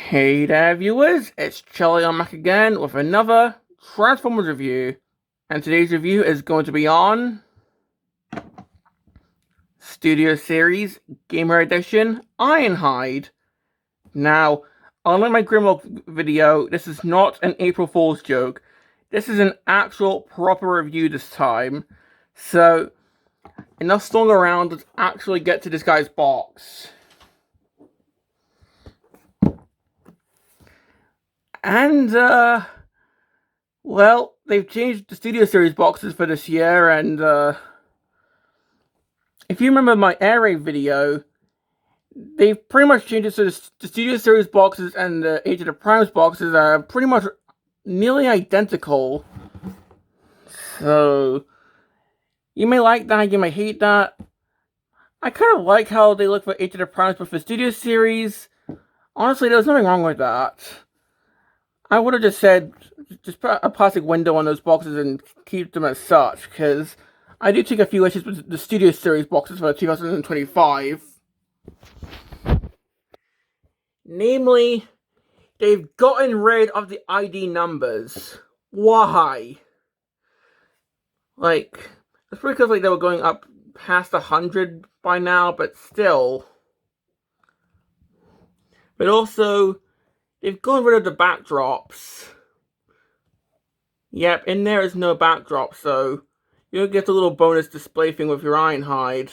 Hey there viewers, it's Charlie on Mac again with another Transformers review. And today's review is going to be on Studio Series Gamer Edition Ironhide. Now, unlike my Grimlock video, this is not an April Fool's joke. This is an actual proper review this time. So, enough stalling around, let's actually get to this guy's box. And, well, they've changed the Studio Series boxes for this year, and, if you remember my Air Raid video, they've pretty much changed it so the Studio Series boxes and the Age of the Primes boxes are pretty much nearly identical. So, you may like that, you may hate that. I kind of like how they look for Age of the Primes, but for Studio Series, honestly, there's nothing wrong with that. I would have just said, just put a plastic window on those boxes and keep them as such, because I do take a few issues with the Studio Series boxes for 2025. Namely, they've gotten rid of the ID numbers. Why? Like, it's probably because they were going up past 100 by now, but still. But also, they've gotten rid of the backdrops. Yep, in there is no backdrop, so you'll get a little bonus display thing with your Ironhide.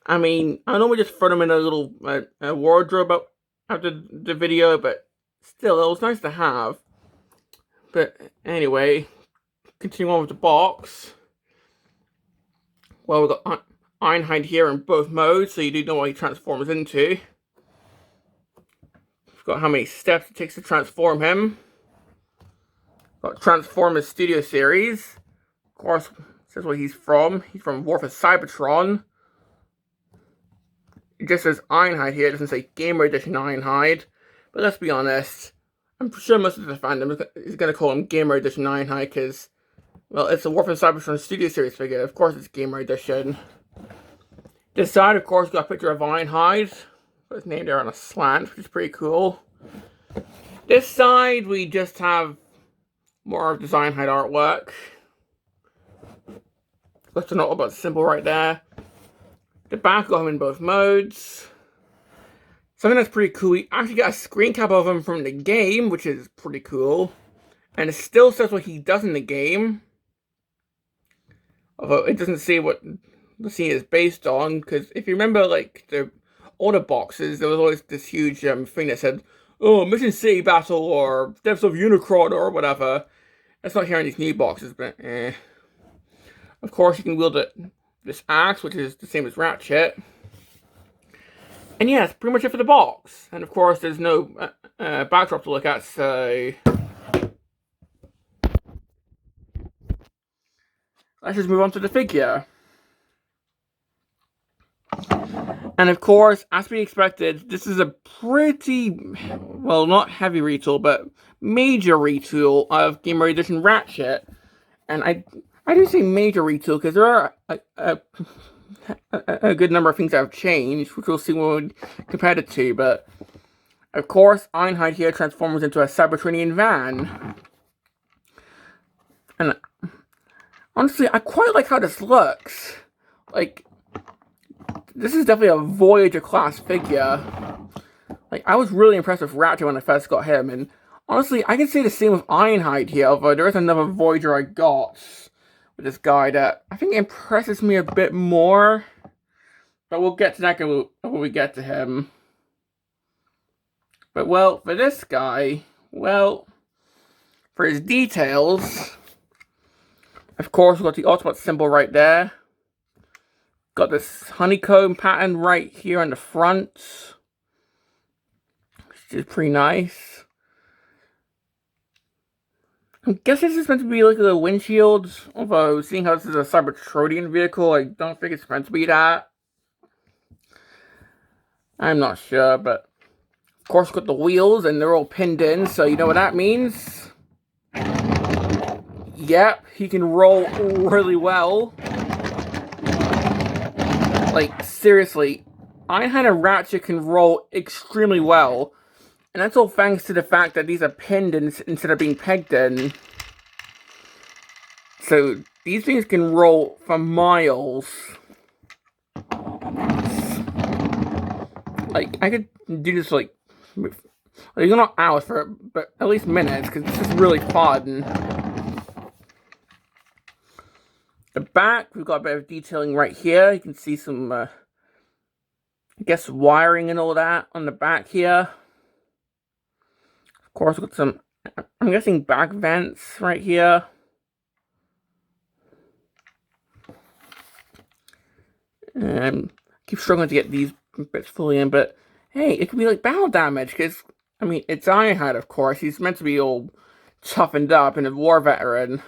I mean, I normally just throw them in a little wardrobe after the video, but still, it was nice to have. But anyway, continuing on with the box. Well, we've got Ironhide here in both modes, so you do know what he transforms into. We've got how many steps it takes to transform him. Got Transformers Studio Series. Of course, says what he's from. He's from War for Cybertron. It just says Ironhide here. It doesn't say Gamer Edition Ironhide. But let's be honest. I'm sure most of the fandom is going to call him Gamer Edition Ironhide because, well, it's a War for Cybertron Studio Series figure. Of course, it's Gamer Edition. This side, of course, got a picture of Ironhide. Put his name there on a slant, which is pretty cool. This side, we just have more of Ironhide artwork. Got to know about the symbol right there. The back got him in both modes. Something that's pretty cool, we actually got a screen cap of him from the game, which is pretty cool. And it still says what he does in the game. Although it doesn't say what the scene is based on, because if you remember, like, the older boxes, there was always this huge thing that said, oh, Mission City Battle, or Depths of Unicron, or whatever. That's not here in these new boxes, but Of course, you can wield this axe, which is the same as Ratchet. And yeah, that's pretty much it for the box. And of course, there's no backdrop to look at, so let's just move on to the figure. And of course, as we expected, this is a pretty, well, not heavy retool, but major retool of Gamer Edition Ratchet. And I do say major retool because there are a good number of things that have changed, which we'll see when we compare the two. But of course, Ironhide here transforms into a Cybertronian van. And honestly, I quite like how this looks. Like, this is definitely a Voyager class figure. Like, I was really impressed with Ratchet when I first got him, and honestly, I can say the same with Ironhide here, although there is another Voyager I got with this guy that I think impresses me a bit more. But we'll get to that when we get to him. But, well, for this guy, well, for his details, of course, we've got the Autobot symbol right there. Got this honeycomb pattern right here on the front, which is pretty nice. I'm guessing this is meant to be like a windshield, although seeing how this is a Cybertronian vehicle, I don't think it's meant to be that. I'm not sure, but of course we've got the wheels and they're all pinned in, so you know what that means. Yep, he can roll really well. Like, seriously, Ironhide and Ratchet can roll extremely well. And that's all thanks to the fact that these are pinned in, instead of being pegged in. So these things can roll for miles. Like, I could do this like not hours for it, but at least minutes, because this is really fun. The back, we've got a bit of detailing right here. You can see some, I guess, wiring and all that on the back here. Of course, we've got some, I'm guessing, back vents right here. And I keep struggling to get these bits fully in, but hey, it could be like battle damage, because, I mean, it's Ironhide, of course. He's meant to be all toughened up and a war veteran.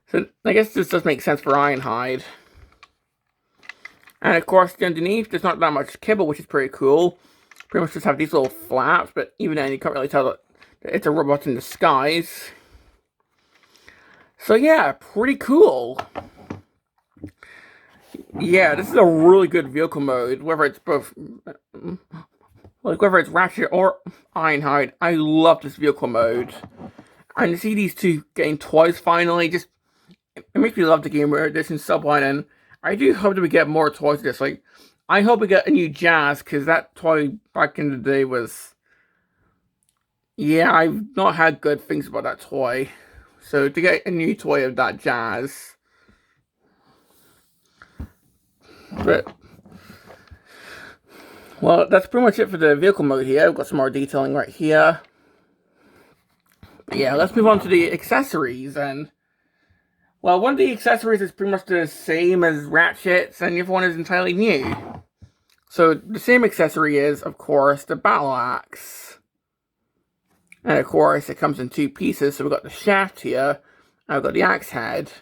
So I guess this does make sense for Ironhide. And of course, underneath, there's not that much kibble, which is pretty cool. Pretty much just have these little flaps, but even then, you can't really tell that it's a robot in disguise. So yeah, pretty cool. Yeah, this is a really good vehicle mode, whether it's both, like whether it's Ratchet or Ironhide. I love this vehicle mode. And to see these two getting toys finally, just, it makes me love the game where this in Subline, and I do hope that we get more toys of this. Like, I hope we get a new Jazz, because that toy back in the day was, yeah, I've not had good things about that toy. So to get a new toy of that Jazz. But, well, that's pretty much it for the vehicle mode here. We've got some more detailing right here. But yeah, let's move on to the accessories. And, well, one of the accessories is pretty much the same as Ratchet's, and the other one is entirely new. So, the same accessory is, of course, the battle axe. And, of course, it comes in two pieces. So, we've got the shaft here, and we've got the axe head.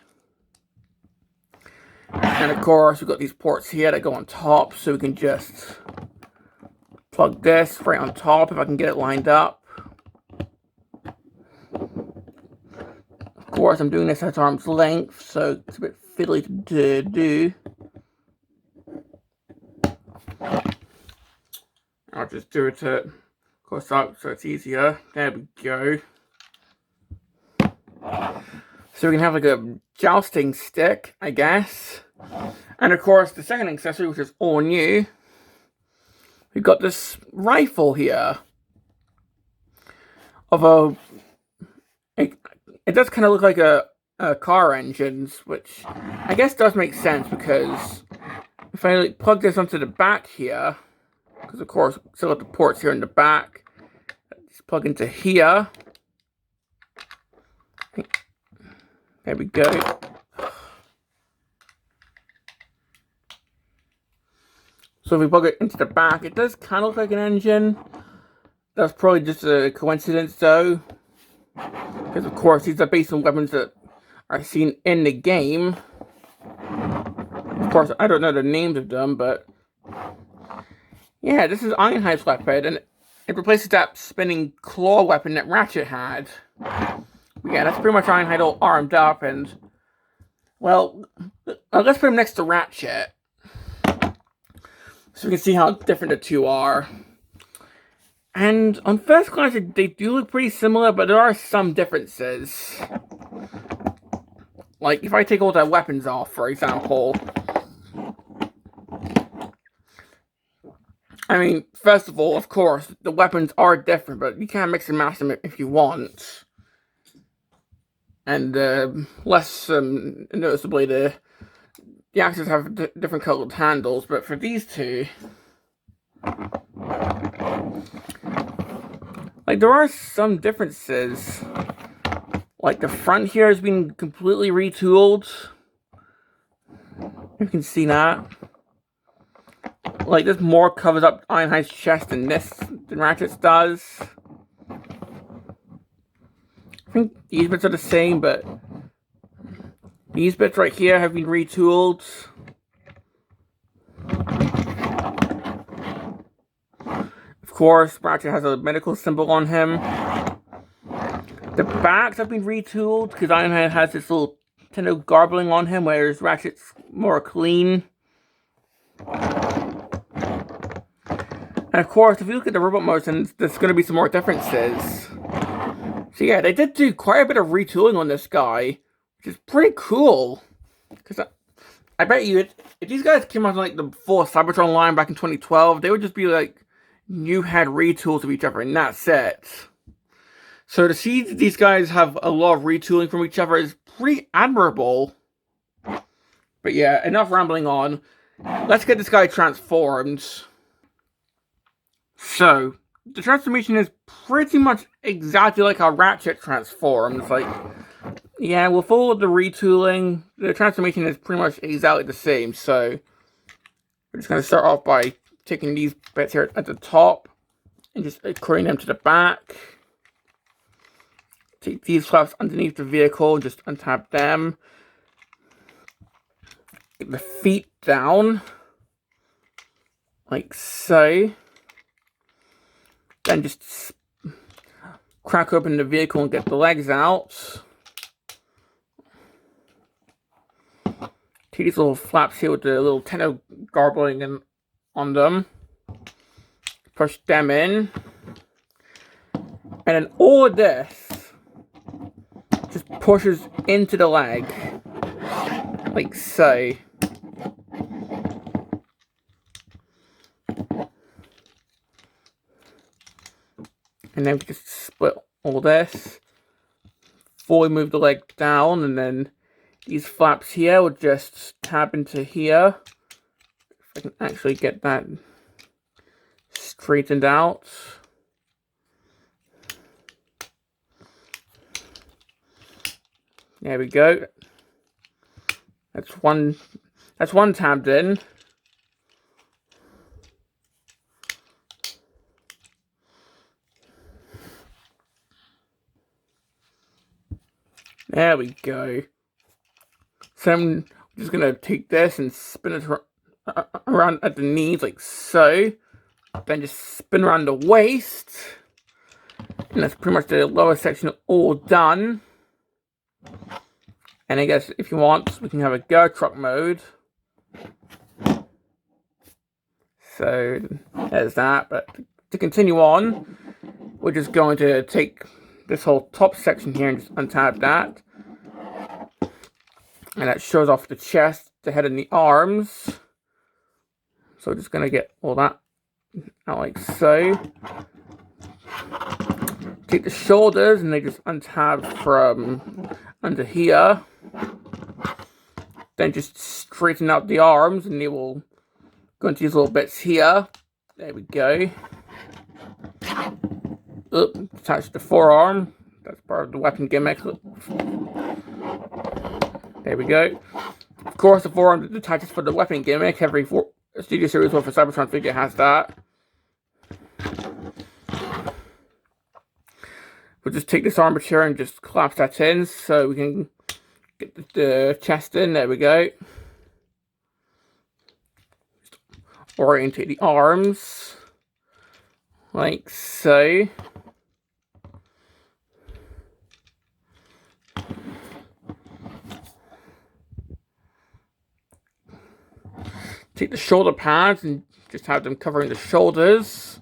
And of course, we've got these ports here that go on top, so we can just plug this right on top if I can get it lined up. Of course, I'm doing this at arm's length, so it's a bit fiddly to do. I'll just do it close up so it's easier. There we go. So we can have like a jousting stick, I guess. And of course, the second accessory, which is all new, we've got this rifle here. Although, it does kind of look like a car engine, which I guess does make sense, because if I like, plug this onto the back here, because of course, still got the ports here in the back, just plug into here. There we go. So if we plug it into the back, it does kind of look like an engine. That's probably just a coincidence though. Because of course these are based on weapons that are seen in the game. Of course, I don't know the names of them, but yeah, this is Ironhide's weapon, and it replaces that spinning claw weapon that Ratchet had. Yeah, that's pretty much Ironhide all armed up, and, well, let's put him next to Ratchet, so we can see how different the two are. And on first glance, they do look pretty similar, but there are some differences. Like, if I take all their weapons off, for example. I mean, first of all, of course, the weapons are different, but you can mix and match them if you want. And less noticeably, the axes have different colored handles, but for these two, like, there are some differences. Like, the front here has been completely retooled. You can see that. Like, this more covers up Ironhide's chest than Ratchet's does. I think these bits are the same, but these bits right here have been retooled. Of course, Ratchet has a medical symbol on him. The backs have been retooled, because Ironhide has this little tender garbling on him, whereas Ratchet's more clean. And of course, if you look at the robot motions, there's going to be some more differences. So yeah, they did do quite a bit of retooling on this guy, which is pretty cool. Because I bet you, if these guys came out like the full Cybertron line back in 2012, they would just be like new head retools of each other, and that's it. So to see these guys have a lot of retooling from each other is pretty admirable. But yeah, enough rambling on. Let's get this guy transformed. So, the transformation is pretty much exactly like how Ratchet transforms. Like, yeah, with all of the retooling, the transformation is pretty much exactly the same. So, we're just going to start off by taking these bits here at the top and just carrying them to the back. Take these flaps underneath the vehicle, just untap them. Get the feet down, like so. Then just crack open the vehicle and get the legs out. Take these little flaps here with the little tenor garbling on them. Push them in. And then all of this just pushes into the leg. Like so. And then we just split all this. Fully move the leg down, and then these flaps here will just tab into here. If I can actually get that straightened out. There we go. That's one tabbed in. There we go. So I'm just going to take this and spin it around at the knees like so. Then just spin around the waist. And that's pretty much the lower section all done. And I guess if you want, we can have a go truck mode. So there's that. But to continue on, we're just going to take this whole top section here and just untab that. And that shows off the chest, the head, and the arms. So we're just going to get all that out like so. Take the shoulders and they just untab from under here. Then just straighten out the arms and they will go into these little bits here. There we go. Attach the forearm. That's part of the weapon gimmick. There we go. Of course, the forearm attaches for the weapon gimmick. Every Studio Series with a Cybertron figure has that. We'll just take this armature and just collapse that in so we can get the chest in. There we go. Just orientate the arms like so. Take the shoulder pads and just have them covering the shoulders.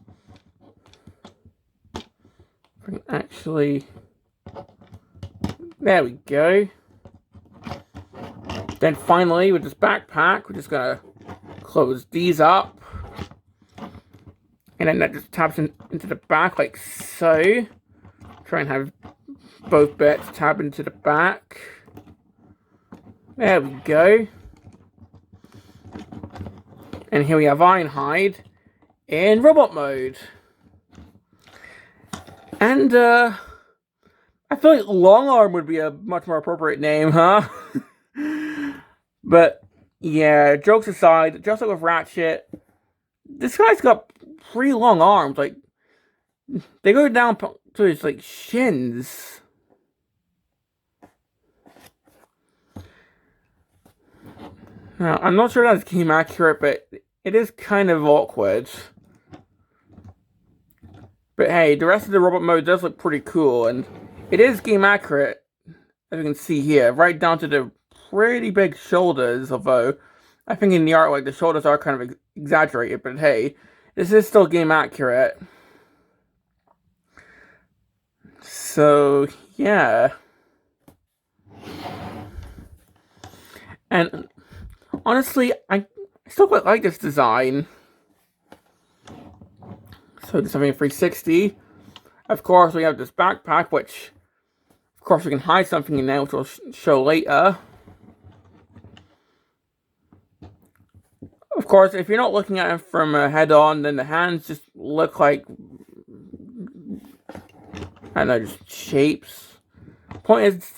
Actually, there we go. Then finally, with this backpack, we're just gonna close these up. And then that just tabs into the back like so. Try and have both bits tab into the back. There we go. And here we have Ironhide in robot mode. And, I feel like Long Arm would be a much more appropriate name, huh? But, yeah, jokes aside, just like with Ratchet, this guy's got pretty long arms. Like, they go down to his, like, shins. Now, I'm not sure that's game accurate, but it is kind of awkward. But hey, the rest of the robot mode does look pretty cool, and it is game accurate, as you can see here, right down to the pretty big shoulders, although I think in the art, like, the shoulders are kind of exaggerated, but hey, this is still game accurate. So, yeah. And honestly, I still quite like this design. So, there's something 360. Of course, we have this backpack, which, of course, we can hide something in there, which we'll show later. Of course, if you're not looking at it from head on, then the hands just look like, I don't know, just shapes. Point is,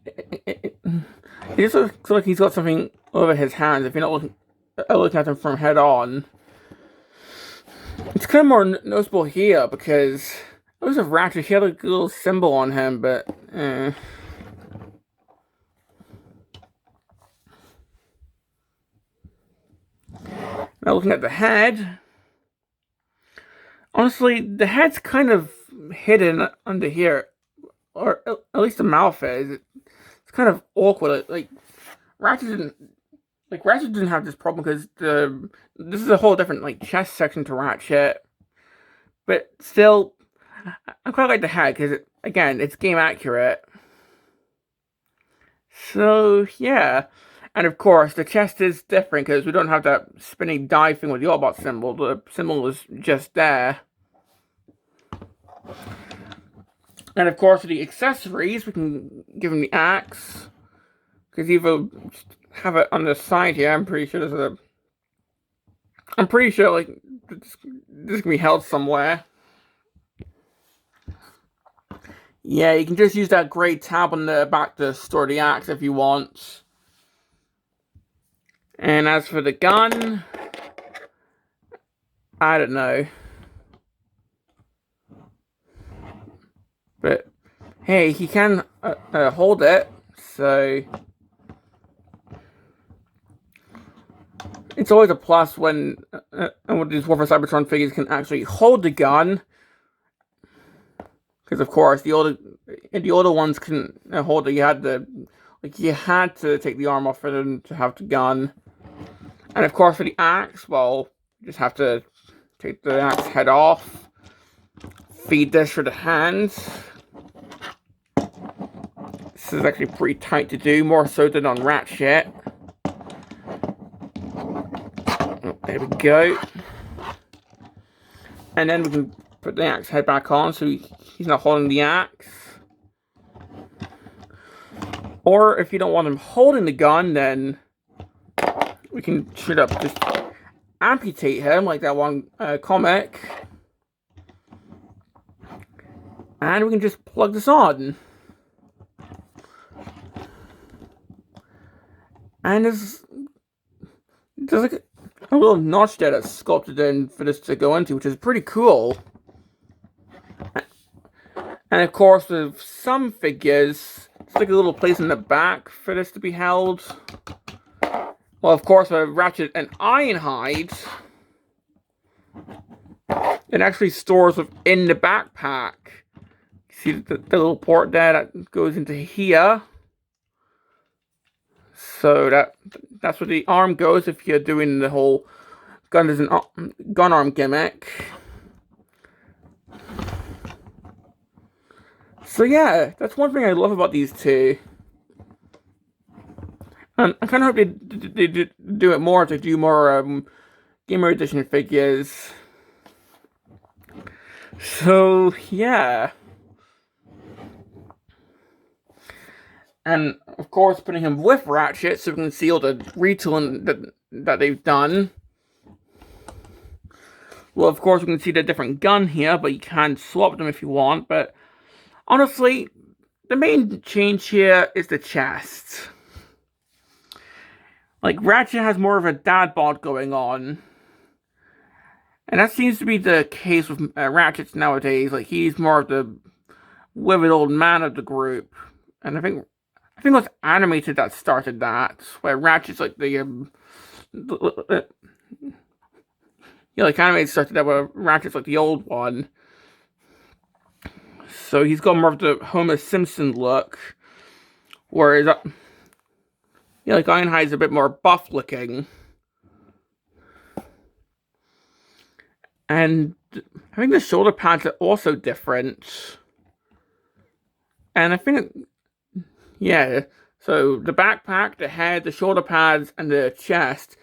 it just looks like he's got something over his hands if you're not looking at them from head on. It's kind of more noticeable here because it was a Ratchet. He had a little symbol on him, but Now looking at the head, honestly, the head's kind of hidden under here, or at least the mouth is. It's kind of awkward. Like Ratchet didn't have this problem because this is a whole different like chest section to Ratchet, but still, I quite like the head because again, it's game accurate. So yeah. And of course, the chest is different because we don't have that spinning die thing with the Autobot symbol. The symbol is just there. And of course, for the accessories, we can give him the axe. Because either have it on the side here. I'm pretty sure there's a... I'm pretty sure, like, this can be held somewhere. Yeah, you can just use that gray tab on the back to store the axe if you want. And as for the gun, I don't know. But, hey, he can hold it, so... It's always a plus when these War for Cybertron figures can actually hold the gun. Because, of course, the older ones couldn't hold it. You had to take the arm off for them to have the gun. And of course, for the axe, well, you just have to take the axe head off, feed this for the hands. This is actually pretty tight to do, more so than on Ratchet. Oh, there we go. And then we can put the axe head back on so he's not holding the axe. Or if you don't want him holding the gun, then we can straight up just amputate him like that one comic. And we can just plug this on. And there's like a little notch there that's sculpted in for this to go into, which is pretty cool. And of course, with some figures, it's like a little place in the back for this to be held. Well, of course, with Ratchet and Ironhide, it actually stores within the backpack. See the little port there that goes into here. So that's where the arm goes if you're doing the whole gun as an gun arm gimmick. So yeah, that's one thing I love about these two. And I kind of hope they do it more, to do more Gamer Edition figures. So yeah. And of course, putting him with Ratchet so we can see all the retooling that they've done. Well, of course, we can see the different gun here, but you can swap them if you want. But honestly, the main change here is the chest. Like, Ratchet has more of a dad bod going on. And that seems to be the case with Ratchet nowadays. Like, he's more of the withered old man of the group. And I think it was Animated that started that, where Ratchet's like like Animated started that, where Ratchet's like the old one. So he's got more of the Homer Simpson look, whereas like Ironhide's a bit more buff looking. And I think the shoulder pads are also different. And I think, yeah, so the backpack, the head, the shoulder pads, and the chest,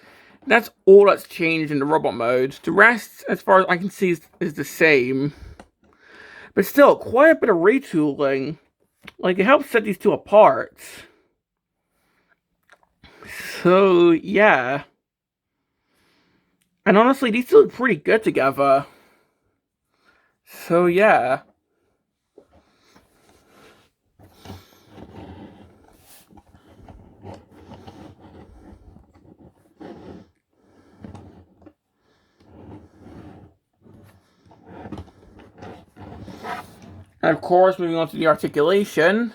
that's all that's changed in the robot mode. The rest, as far as I can see, is the same. But still, quite a bit of retooling. Like, it helps set these two apart. So, yeah. And honestly, these two look pretty good together. So, yeah. And of course, moving on to the articulation.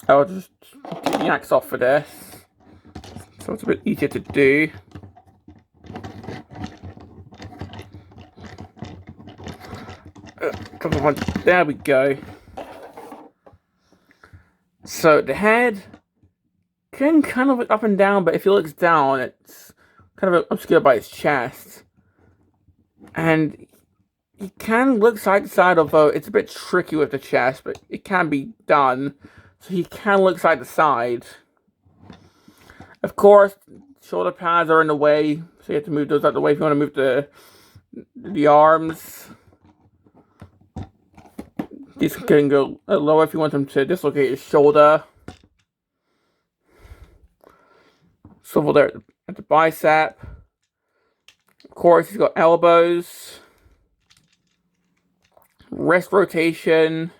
I'll just take the axe off for this, so it's a bit easier to do. There we go. So the head can kind of look up and down, but if he looks down, it's kind of obscured by his chest. And he can look side to side, although it's a bit tricky with the chest, but it can be done. So he can look side to side. Of course, shoulder pads are in the way, so you have to move those out of the way if you want to move the arms. These can go lower if you want them to dislocate his shoulder. Swivel there at the bicep. Of course, he's got elbows. Wrist rotation.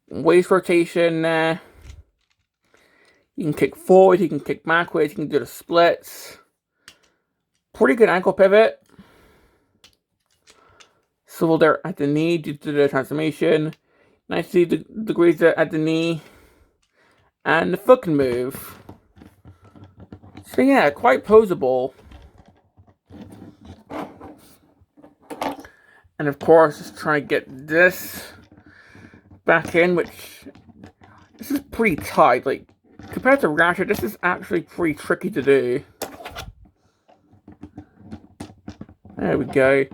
Waist rotation there. You can kick forward, you can kick backwards, you can do the splits. Pretty good ankle pivot. Swivel there at the knee due to the transformation. 90 degrees there at the knee. And the foot can move. So yeah, quite poseable. And of course, just try to get this back in, which this is pretty tight. Like, compared to Ratchet, this is actually pretty tricky to do. There we go.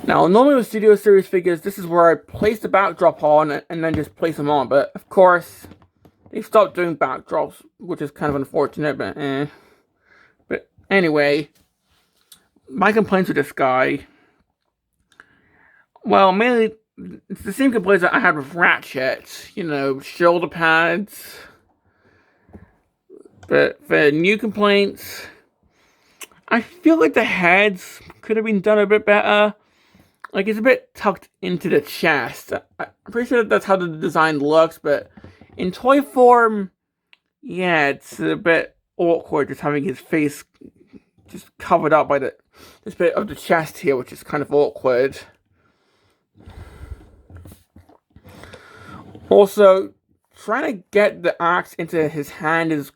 Now, normally with Studio Series figures, this is where I place the backdrop on and then just place them on. But, of course, they've stopped doing backdrops, which is kind of unfortunate, but But anyway, my complaints with this guy, well, mainly, it's the same complaints that I had with Ratchet. You know, shoulder pads. But for new complaints, I feel like the heads could have been done a bit better. Like, it's a bit tucked into the chest. I'm pretty sure that's how the design looks, but in toy form, yeah, it's a bit awkward just having his face just covered up by this bit of the chest here, which is kind of awkward. Also, trying to get the axe into his hand is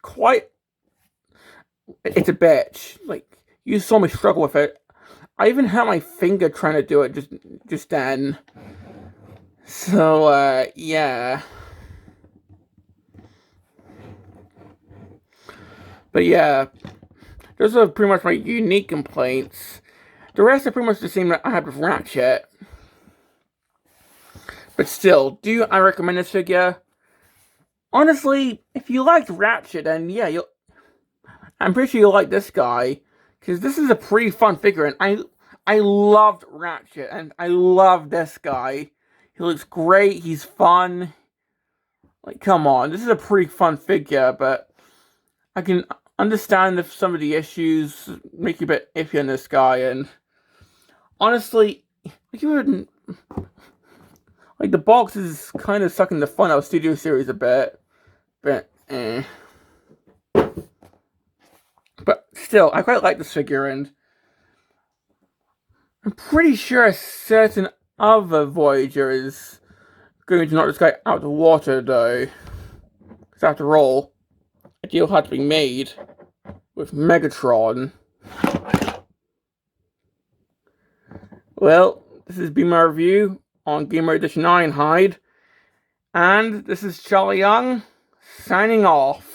it's a bitch. Like, you saw me struggle with it. I even had my finger trying to do it just then. So, yeah. But yeah, those are pretty much my unique complaints. The rest are pretty much the same that I had with Ratchet. But still, I recommend this figure? Honestly, if you liked Ratchet, then yeah, I'm pretty sure you'll like this guy. Because this is a pretty fun figure, and I loved Ratchet, and I love this guy. He looks great, he's fun. Like, come on, this is a pretty fun figure, but I can understand if some of the issues make you a bit iffy on this guy, and honestly, the box is kind of sucking the fun out of Studio Series a bit, but But still, I quite like this figure, and I'm pretty sure a certain other Voyager is going to knock this guy out of the water, though. Because after all, a deal had to be made with Megatron. Well, this has been my review on Gamer Edition Ironhide, and this is Charlie Young, signing off.